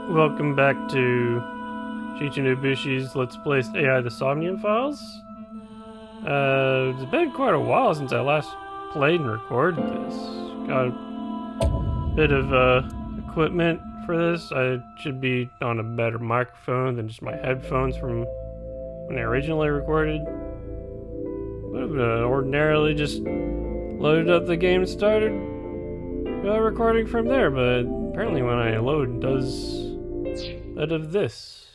Welcome back to Shichinobushi's Let's Play AI the Somnium files. It's been quite a while since I last played and recorded this. Got a bit of equipment for this. I should be on a better microphone than just my headphones from when I originally recorded. Would have ordinarily just loaded up the game and started recording from there, but apparently when I load, it does a bit of this.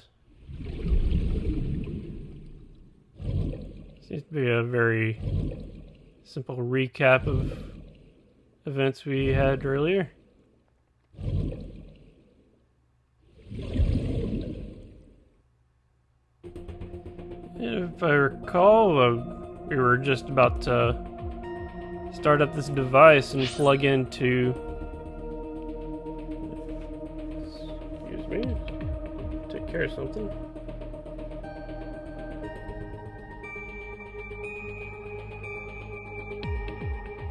Seems to be a very simple recap of events we had earlier. If I recall, we were just about to start up this device and plug into... Excuse me. Take care of something.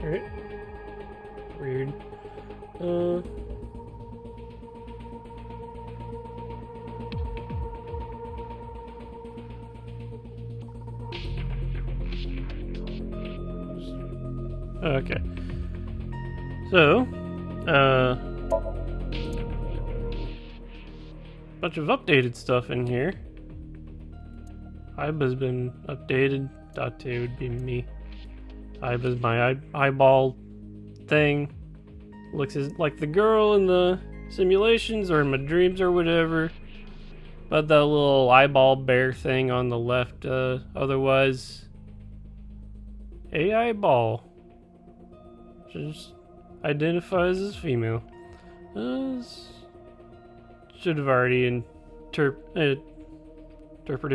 Alright. Weird. Okay. So, bunch of updated stuff in here. Iba's been updated. Date would be me. Iba's my eyeball thing. Looks like the girl in the simulations or in my dreams or whatever. But that little eyeball bear thing on the left, otherwise a eyeball. Just identifies as female. Should have already interpreted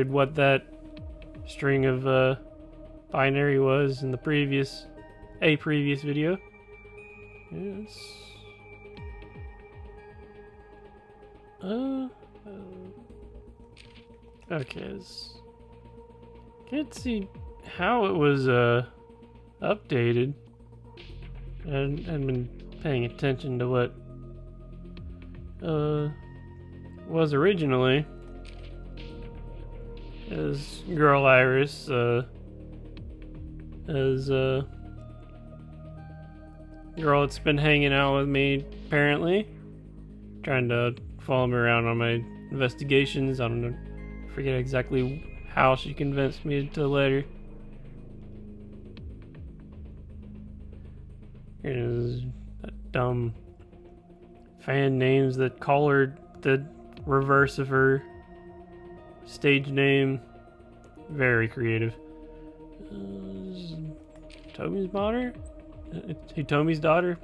what that string of binary was in the previous video. Yes. Okay. Can't see how it was updated. I hadn't been paying attention to what was originally as Girl Iris as a girl that's been hanging out with me apparently, trying to follow me around on my investigations. I don't know, forget exactly how she convinced me to let her. Is that dumb fan names that call her the reverse of her stage name. Very creative. Tommy's daughter? Hitomi's daughter?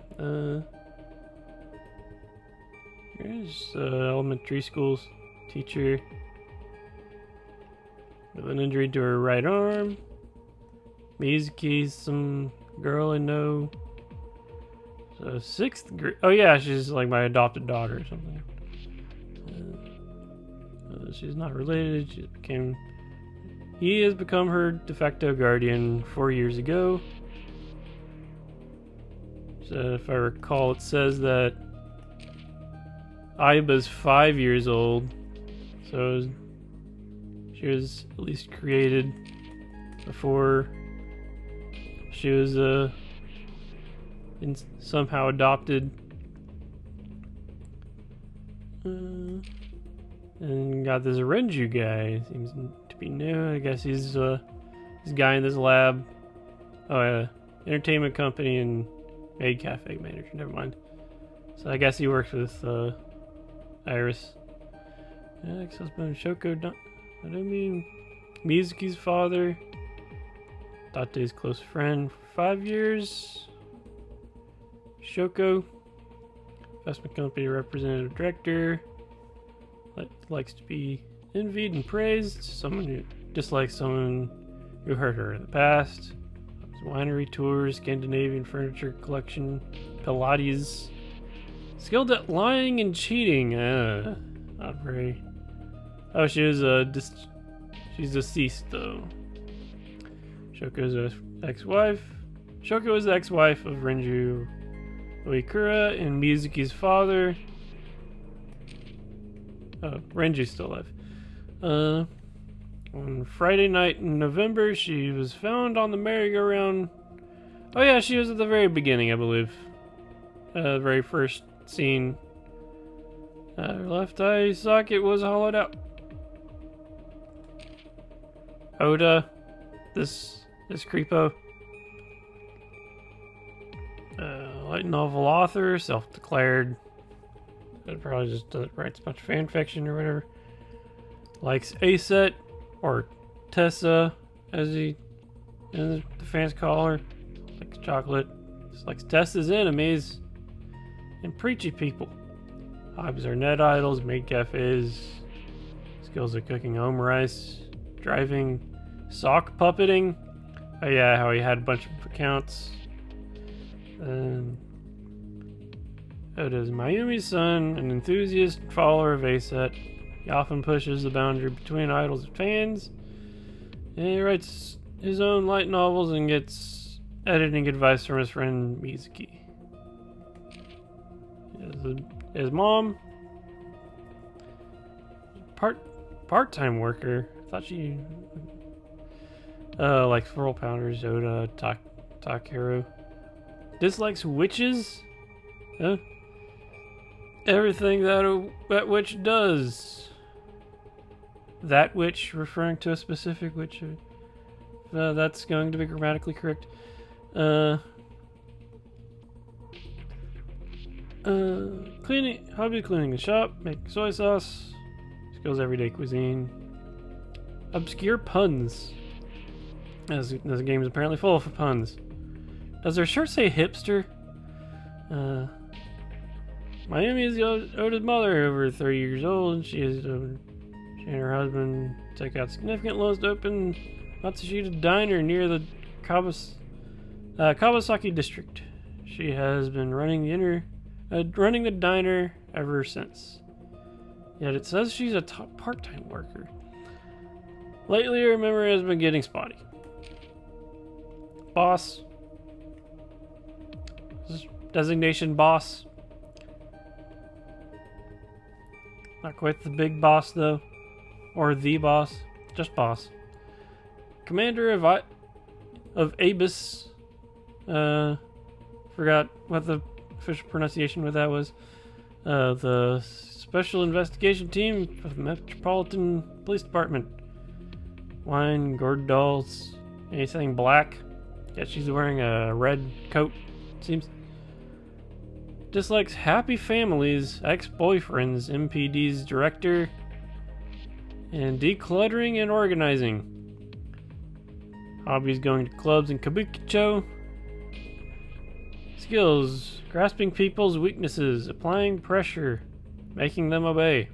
Here's elementary school teacher with an injury to her right arm. Mizuki's some girl I know. So 6th grade. Oh yeah, she's like my adopted daughter or something. She's not related. He has become her de facto guardian 4 years ago. So if I recall, it says that Aiba's 5 years old. So she was at least created before she was somehow adopted. And got this Renju guy. Seems to be new. I guess he's this guy in this lab. Oh yeah, entertainment company and maid cafe manager. Never mind. So I guess he works with Iris. Ex-husband Shoko Naomi, Mizuki's father. Date's close friend for 5 years. Shoko, investment company representative director, likes to be envied and praised. Someone who dislikes someone who hurt her in the past. Winery tours, Scandinavian furniture collection, Pilates. Skilled at lying and cheating. Not very. Oh, she's deceased though. Shoko's ex-wife. Shoko is the ex-wife of Renju Oikura and Mizuki's father. Oh, Renji's still alive. On Friday night in November, she was found on the merry-go-round. Oh yeah, she was at the very beginning, I believe. The very first scene. Her left eye socket was hollowed out. Oda, this creepo. Light novel author, self-declared. Probably just writes a bunch of fan fiction or whatever. Likes Aset, or Tessa, as the fans call her. Likes chocolate. Just likes Tessa's enemies. And preachy people. Hobbies are net idols, maid cafes. Skills at cooking home rice. Driving. Sock puppeting. Oh yeah, how he had a bunch of accounts. Oda's Mayumi's son, an enthusiast follower of Aset. He often pushes the boundary between idols and fans. And he writes his own light novels and gets editing advice from his friend Mizuki. His mom, part-time worker. I thought she likes floral pounders. Oda Takeru dislikes witches. Huh? Everything that witch does. That witch, referring to a specific witch. That's going to be grammatically correct. Cleaning the shop, make soy sauce. Skills everyday cuisine. Obscure puns. This game is apparently full of puns. Does her shirt say hipster? Mayumi is Oda's mother, over 30 years old. She and her husband take out significant loans to open Matsushita Diner near the Kawasaki district. She has been running the diner ever since. Yet it says she's a part-time worker. Lately, her memory has been getting spotty. Boss. Designation boss. Not quite the big boss, though. Or the boss. Just boss. Commander of Abus. Forgot what the official pronunciation of that was. The Special Investigation Team of the Metropolitan Police Department. Wine, gourd dolls, anything black. Yeah, she's wearing a red coat, it seems. Dislikes happy families, ex-boyfriends, MPD's director, and decluttering and organizing. Hobbies going to clubs and kabukicho. Skills, grasping people's weaknesses, applying pressure, making them obey.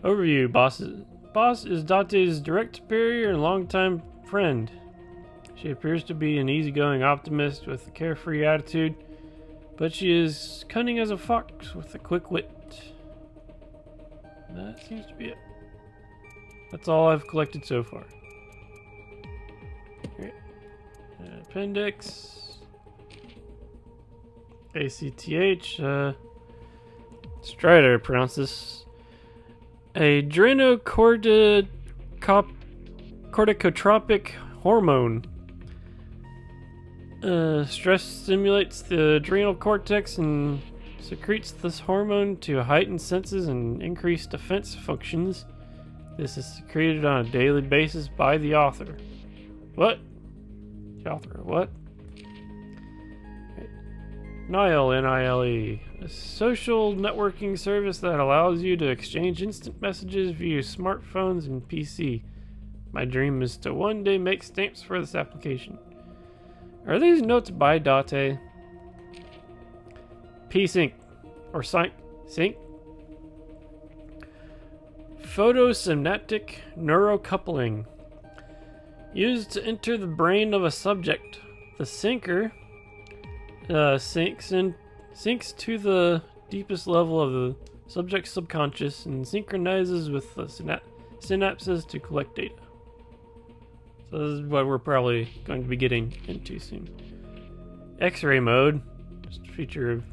Overview, Boss is Date's direct superior and longtime friend. She appears to be an easygoing optimist with a carefree attitude, but she is cunning as a fox with a quick wit. That seems to be it. That's all I've collected so far. Right. Appendix. ACTH. Let's try to pronounce this. Adrenocorticotropic hormone. Stress stimulates the adrenal cortex and secretes this hormone to heighten senses and increase defense functions. This is secreted on a daily basis by the author. What? The author of what? Nile, N-I-L-E. A social networking service that allows you to exchange instant messages via smartphones and PC. My dream is to one day make stamps for this application. Are these notes by Date? P-Sync. Or Sync. Photosynaptic neurocoupling. Used to enter the brain of a subject. The syncer sinks to the deepest level of the subject's subconscious and synchronizes with the synapses to collect data. So this is what we're probably going to be getting into soon. X-ray mode, just a feature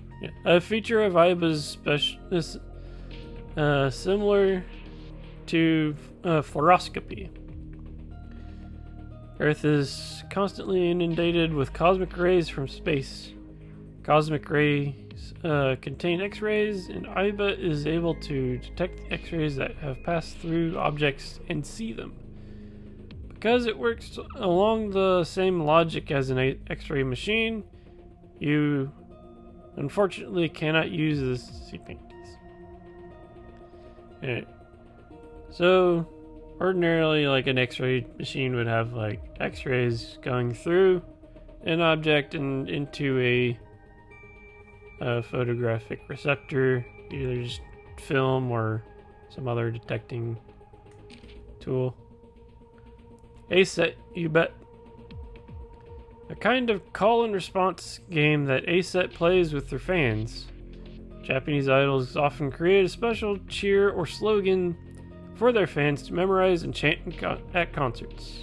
of Iba's similar to fluoroscopy. Earth is constantly inundated with cosmic rays from space. Cosmic rays contain X-rays, and AIBA is able to detect the X-rays that have passed through objects and see them. Because it works along the same logic as an X-ray machine, you unfortunately cannot use this seeping. Alright. So, ordinarily, like an X-ray machine would have like X-rays going through an object and into a photographic receptor, either just film or some other detecting tool. ASET, you bet. A kind of call and response game that ASET plays with their fans. Japanese idols often create a special cheer or slogan for their fans to memorize and chant at concerts.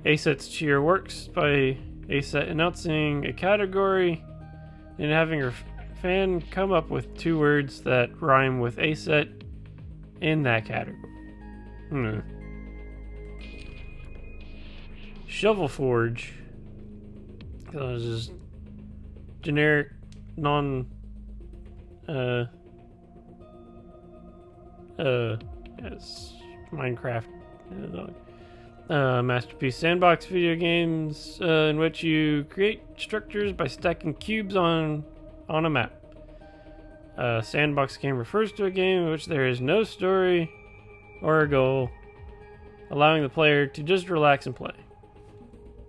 ASET's cheer works by ASET announcing a category and having her fan come up with 2 words that rhyme with ASET in that category. Shovel Forge. So it's just generic, yes, Minecraft masterpiece sandbox video games in which you create structures by stacking cubes on a map. A sandbox game refers to a game in which there is no story or a goal, allowing the player to just relax and play.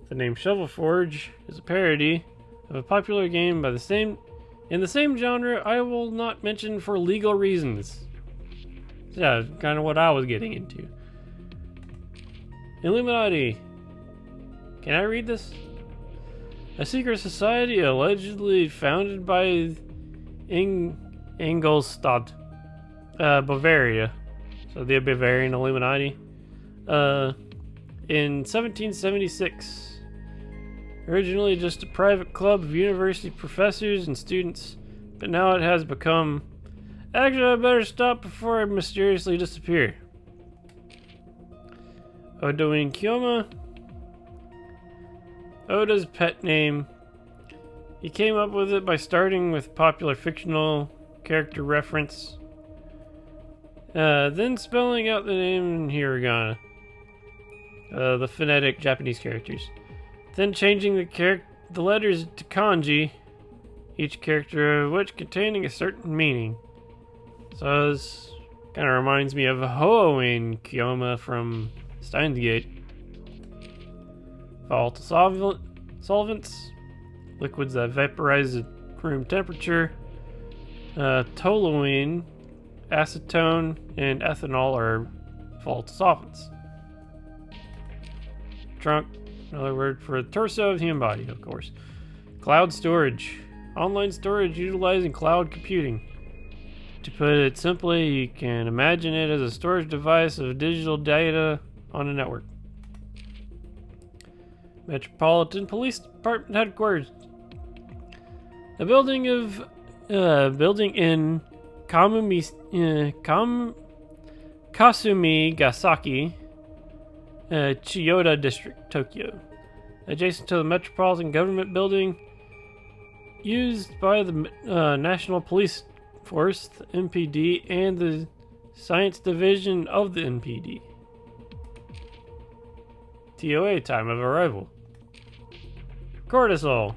The name Shovel Forge is a parody of a popular game in the same genre I will not mention for legal reasons. Yeah, kind of what I was getting into. Illuminati. Can I read this? A secret society allegedly founded by Ingolstadt, Bavaria. So the Bavarian Illuminati. In 1776. Originally just a private club of university professors and students, but now it has become... Actually, I better stop before I mysteriously disappear. Odoin Kyoma. Oda's pet name. He came up with it by starting with popular fictional character reference, then spelling out the name in hiragana, the phonetic Japanese characters, then changing the letters to kanji, each character of which containing a certain meaning. So this kind of reminds me of Hoenn Kyoma from Steins Gate. Volatile solvents, liquids that vaporize at room temperature. Toluene, acetone, and ethanol are volatile solvents. Trunk, another word for the torso of the human body, of course. Cloud storage, online storage utilizing cloud computing. To put it simply, you can imagine it as a storage device of digital data on a network. Metropolitan Police Department headquarters. A building in Kasumigasaki, Chiyoda District, Tokyo, adjacent to the Metropolitan Government Building, used by the National Police Force, the MPD, and the Science Division of the MPD. TOA, time of arrival. Cortisol,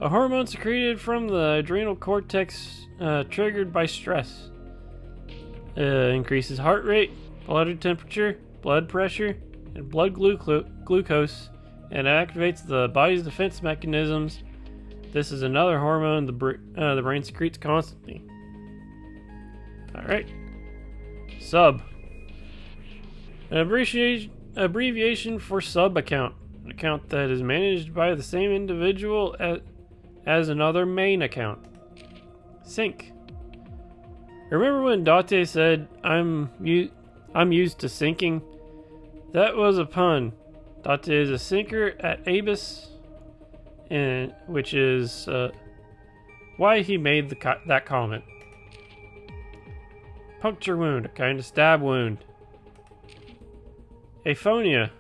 a hormone secreted from the adrenal cortex triggered by stress. Increases heart rate, blood temperature, blood pressure, and blood glucose, and activates the body's defense mechanisms. This is another hormone the brain secretes constantly. Alright. Sub. An abbreviation for sub account. An account that is managed by the same individual as another main account. Sync. Remember when Date said, I'm used to syncing? That was a pun. Date is a sinker at Abus, and which is why he made that comment. Puncture wound, a kind of stab wound. Aphonia,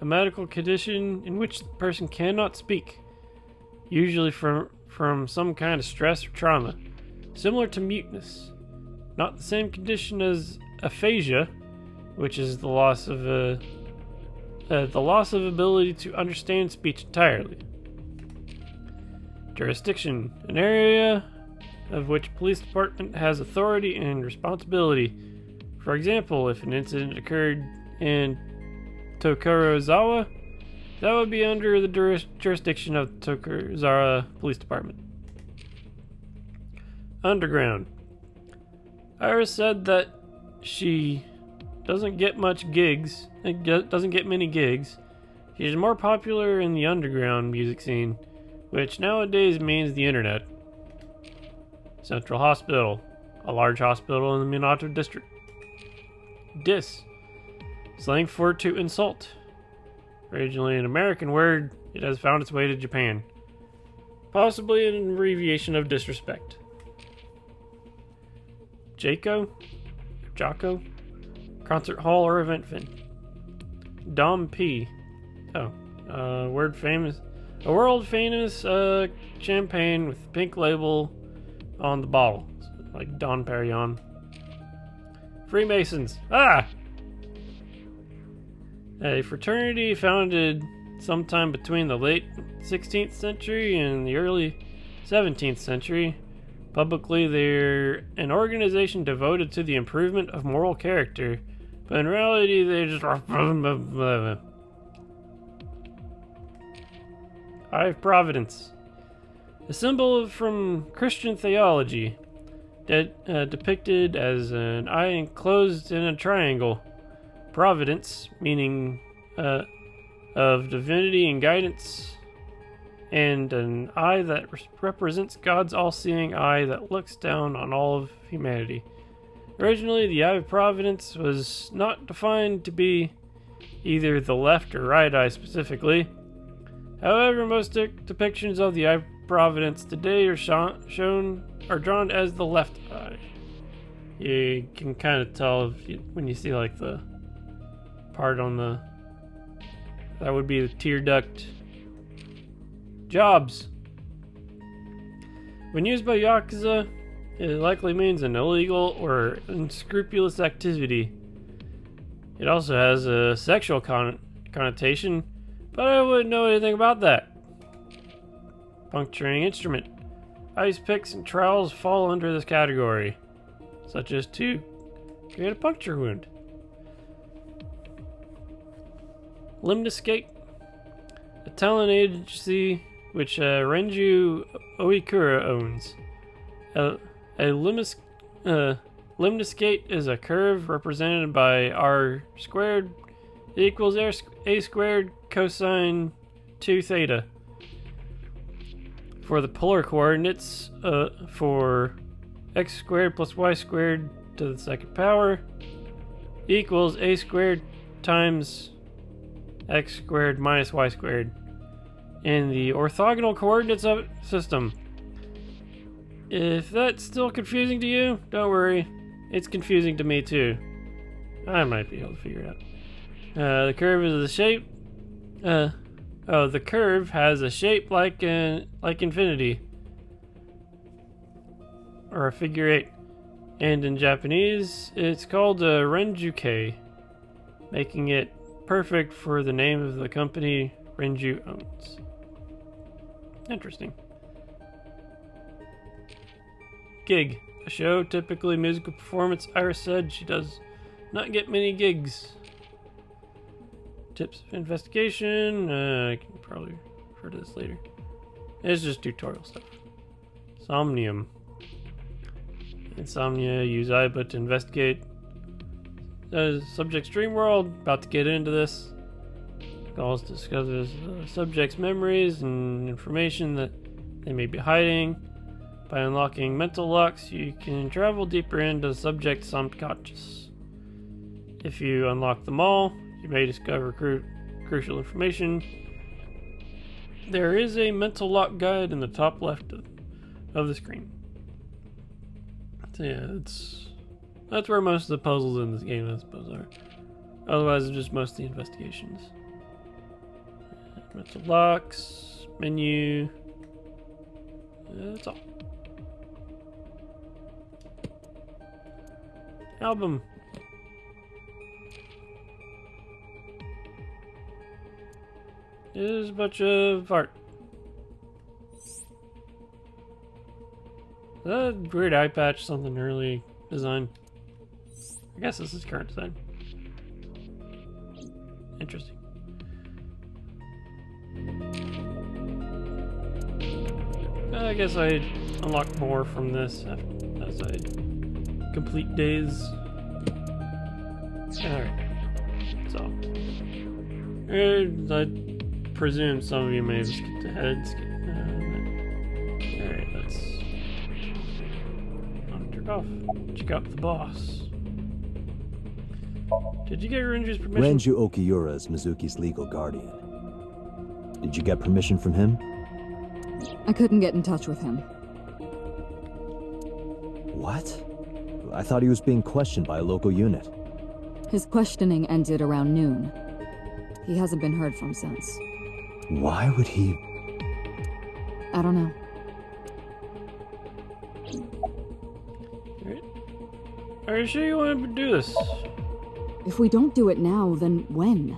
a medical condition in which the person cannot speak, usually from some kind of stress or trauma, similar to muteness. Not the same condition as aphasia, which is the loss of ability to understand speech entirely. Jurisdiction, an area of which police department has authority and responsibility. For example, if an incident occurred in Tokorozawa, that would be under the jurisdiction of the Tokorozawa Police Department. Underground. Iris said that she doesn't get many gigs. She's more popular in the underground music scene, which nowadays means the internet. Central Hospital, a large hospital in the Minato district. Diss, slang for to insult. Originally an American word, it has found its way to Japan. Possibly an abbreviation of disrespect. Joko, concert hall or event venue. Dom P. A world famous champagne with pink label on the bottle, like Dom Perignon. Freemasons. A fraternity founded sometime between the late 16th century and the early 17th century. Publicly, they're an organization devoted to the improvement of moral character, but in reality, they just... Eye of Providence. A symbol from Christian theology, depicted as an eye enclosed in a triangle. Providence, meaning of divinity and guidance, and an eye that represents God's all-seeing eye that looks down on all of humanity. Originally, the Eye of Providence was not defined to be either the left or right eye specifically. However, most depictions of the Eye of Providence today are drawn as the left eye. You can kind of tell when you see like the part on that would be the tear duct. Jobs. When used by Yakuza, it likely means an illegal or unscrupulous activity. It also has a sexual connotation, but I wouldn't know anything about that. Puncturing instrument. Ice picks and trowels fall under this category, such as to create a puncture wound. Limnescape, a talent agency which Renju Oikura owns. A limnescape is a curve represented by r squared equals a squared cosine 2 theta. For the polar coordinates, for x squared plus y squared to the second power equals a squared times x squared minus y squared. In the orthogonal coordinates of system. If that's still confusing to you, don't worry. It's confusing to me too. I might be able to figure it out. The curve is the shape. The curve has a shape like infinity, or a figure 8, and in Japanese, it's called a Renju-kei, making it perfect for the name of the company Renju owns. Interesting. Gig, a show, typically musical performance. Iris said she does not get many gigs. Tips of investigation. I can probably refer to this later. It's just tutorial stuff. Somnium. Insomnia, use iBut to investigate. Subject's dream world. About to get into this. Calls discovers the subject's memories and information that they may be hiding. By unlocking mental locks, you can travel deeper into the subject's subconscious. If you unlock them all, you may discover crucial information. There is a mental lock guide in the top left of the screen. So yeah, it's That's where most of the puzzles in this game, I suppose, are. Otherwise, it's just mostly investigations. Mental locks, menu. That's all. Album. There's a bunch of art. Is that a weird eye patch, something early design? I guess this is current design. Interesting. I guess I unlock more from this as I complete days. Alright. So. I presume some of you may have skipped ahead. Alright, let's turn off. Check out the boss. Did you get Renju's permission? Renju Okiura is Mizuki's legal guardian. Did you get permission from him? I couldn't get in touch with him. What? I thought he was being questioned by a local unit. His questioning ended around noon. He hasn't been heard from since. Why would he... I don't know. Alright. Are you sure you want to do this? If we don't do it now, then when?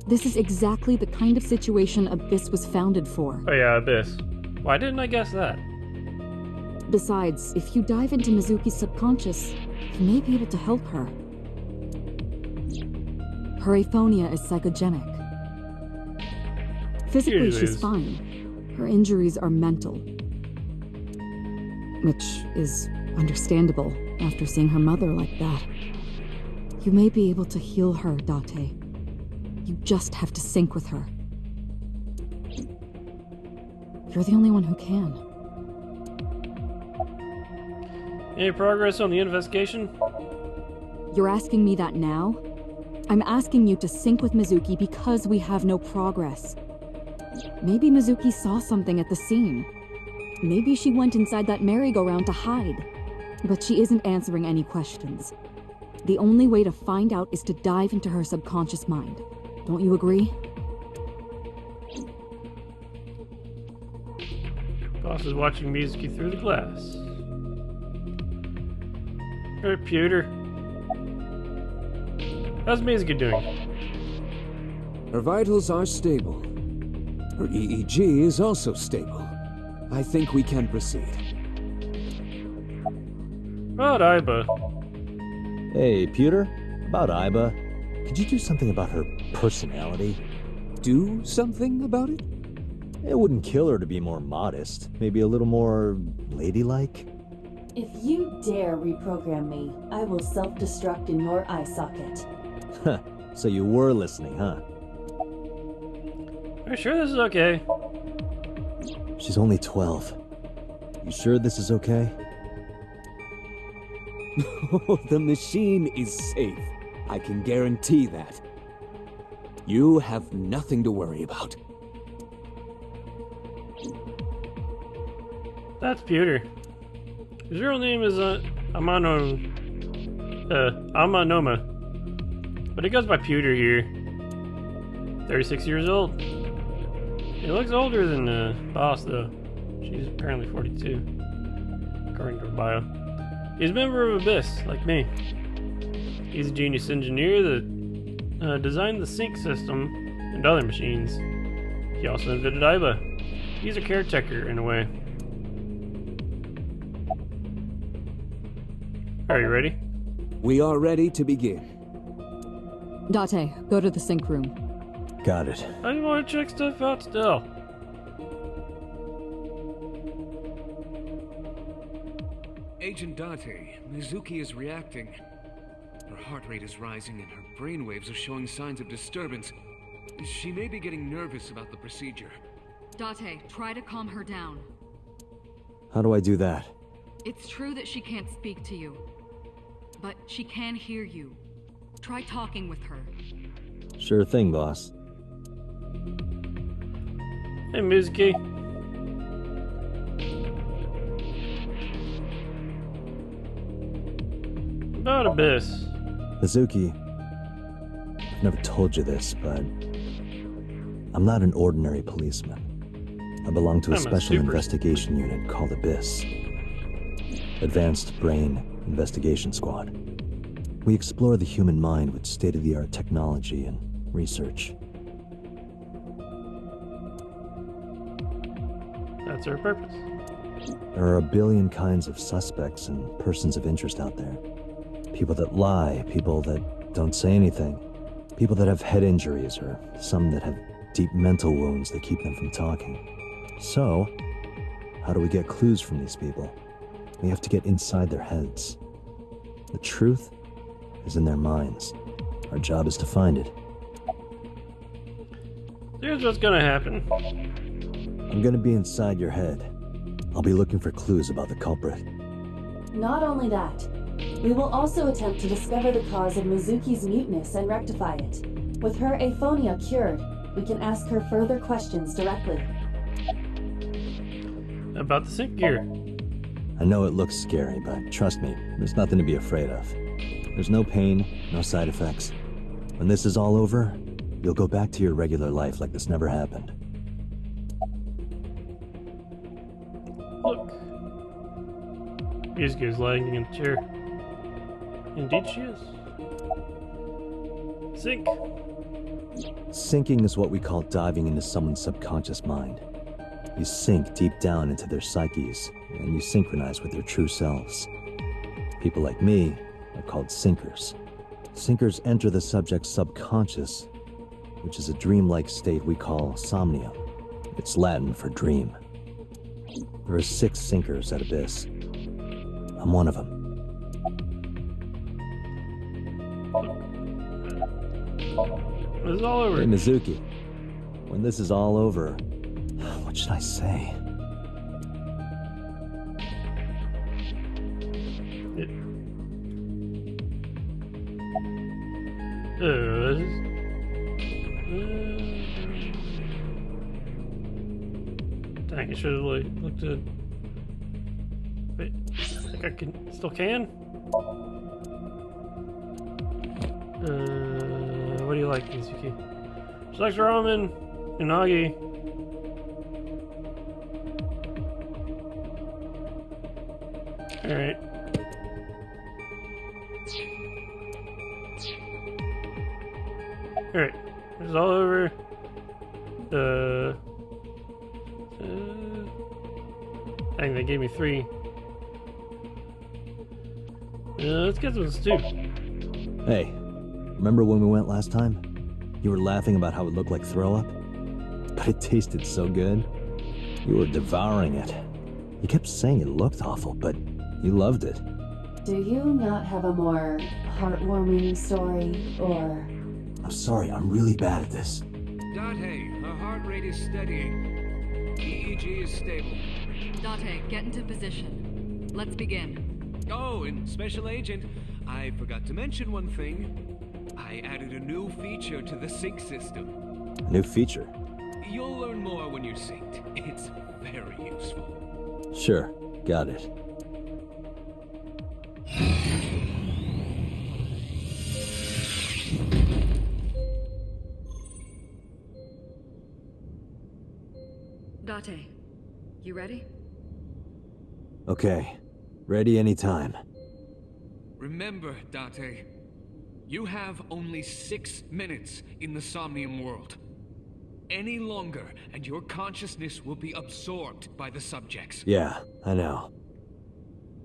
This is exactly the kind of situation Abyss was founded for. Oh yeah, Abyss. Why didn't I guess that? Besides, if you dive into Mizuki's subconscious, you may be able to help her. Her aphonia is psychogenic. Physically, Usually she's is. fine. Her injuries are mental. Which is understandable after seeing her mother like that. You may be able to heal her, Date. You just have to sync with her. You're the only one who can. Any progress on the investigation? You're asking me that now? I'm asking you to sync with Mizuki because we have no progress. Maybe Mizuki saw something at the scene. Maybe she went inside that merry-go-round to hide. But she isn't answering any questions. The only way to find out is to dive into her subconscious mind. Don't you agree? Boss is watching Mizuki through the glass. Alright, Pewter. How's Mizuki doing? Her vitals are stable. Her EEG is also stable. I think we can proceed. About Aiba. Hey, Pewter? About Aiba. Could you do something about her personality? Do something about it? It wouldn't kill her to be more modest. Maybe a little more ladylike? If you dare reprogram me, I will self-destruct in your eye socket. Huh. So you were listening, huh? Are you sure this is okay? She's only 12. You sure this is okay? The machine is safe. I can guarantee that. You have nothing to worry about. That's Pewter. His real name is Amanoma. But he goes by Pewter here. 36 years old. He looks older than Boss though. She's apparently 42, according to her bio. He's a member of Abyss, like me. He's a genius engineer that designed the sync system and other machines. He also invented Aiba. He's a caretaker in a way. Are you ready? We are ready to begin. Date, go to the sync room. Got it. I just want to check stuff out still. Agent Date, Mizuki is reacting. Her heart rate is rising and her brainwaves are showing signs of disturbance. She may be getting nervous about the procedure. Date, try to calm her down. How do I do that? It's true that she can't speak to you, but she can hear you. Try talking with her. Sure thing, boss. Hey, Mizuki. About Abyss. Mizuki, I've never told you this, but I'm not an ordinary policeman. I belong to a I'm a special super- investigation unit called Abyss. Advanced Brain Investigation Squad. We explore the human mind with state-of-the-art technology and research. That's our purpose. There are a billion kinds of suspects and persons of interest out there. People that lie, people that don't say anything, people that have head injuries, or some that have deep mental wounds that keep them from talking. So, how do we get clues from these people? We have to get inside their heads. The truth is in their minds. Our job is to find it. Here's what's gonna happen. I'm gonna be inside your head. I'll be looking for clues about the culprit. Not only that, we will also attempt to discover the cause of Mizuki's muteness and rectify it. With her aphonia cured, we can ask her further questions directly. About the sync gear. I know it looks scary, but trust me, there's nothing to be afraid of. There's no pain, no side effects. When this is all over, you'll go back to your regular life like this never happened. Look. Mizuki is lying in the chair. Indeed she is. Sync. Sinking is what we call diving into someone's subconscious mind. You sink deep down into their psyches, and you synchronize with their true selves. People like me are called sinkers. Sinkers enter the subject's subconscious, which is a dreamlike state we call somnium. It's Latin for dream. There are 6 sinkers at Abyss. I'm one of them. This is all over. Hey, Mizuki, when this is all over, what should I say? Dang, I should have looked at. Wait, I think I still can. What do you like, Mizuki? She likes ramen, unagi. All right. Alright, it's all over. I think they gave me 3. Let's get some stew. Hey, remember when we went last time? You were laughing about how it looked like throw up? But it tasted so good. You were devouring it. You kept saying it looked awful, but you loved it. Do you not have a more heartwarming story, or... I'm sorry, I'm really bad at this. Date, her heart rate is steadying. EEG is stable. Date, get into position. Let's begin. Oh, and Special Agent, I forgot to mention one thing. I added a new feature to the sync system. A new feature? You'll learn more when you're synced. It's very useful. Sure, got it. Date, you ready? Okay, ready anytime. Remember, Date, you have only 6 minutes in the Somnium world. Any longer, and your consciousness will be absorbed by the subjects. Yeah, I know.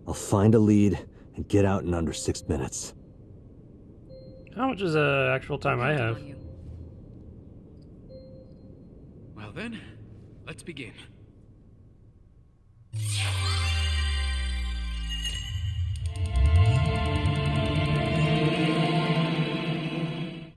I'll find a lead and get out in under 6 minutes. How much is the actual time I have? Well then, let's begin.